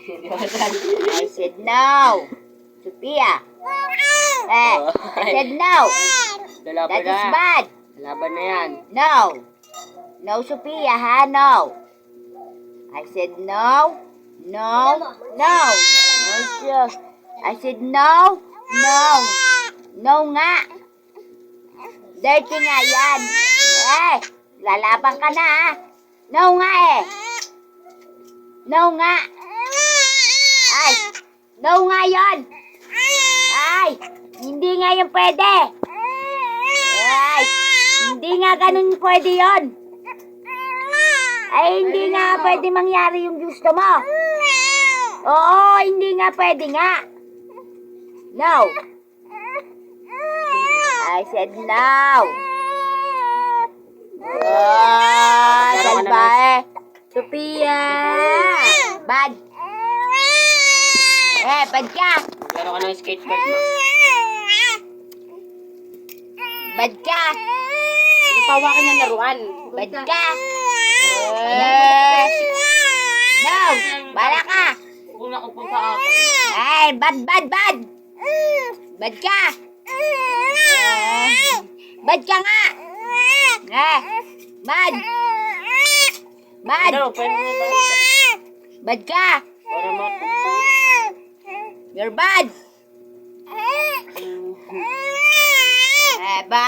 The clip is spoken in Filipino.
I said no. Sophia. I said no. That is bad. Laban na yan. No. No, Sophia, ha? No. I said no. No. No. No, sure. I said no. No. No nga. Dirty nga yan. Lalaban ka na, ha? No nga eh. No nga. Ay. No nga yon. Ay. Hindi nga yung pwede. Ay. Hindi nga ganun pwede yon. Ay, hindi nga pwede mangyari yung gusto mo. Oo, hindi nga pwede nga. No. I said no. Salbahe. Sophia. Bad. Bad ka. Maglaro ka ng skateboard mo. Bad ka. Ipawakan ng laruan. Bad ka. No. Bala ka. Kung nakupunta ako. Ay, bad. Bad ka. Bad ka nga. Bad. Ano, pwede mo ba? Bad ka. Para You're bad. Bad.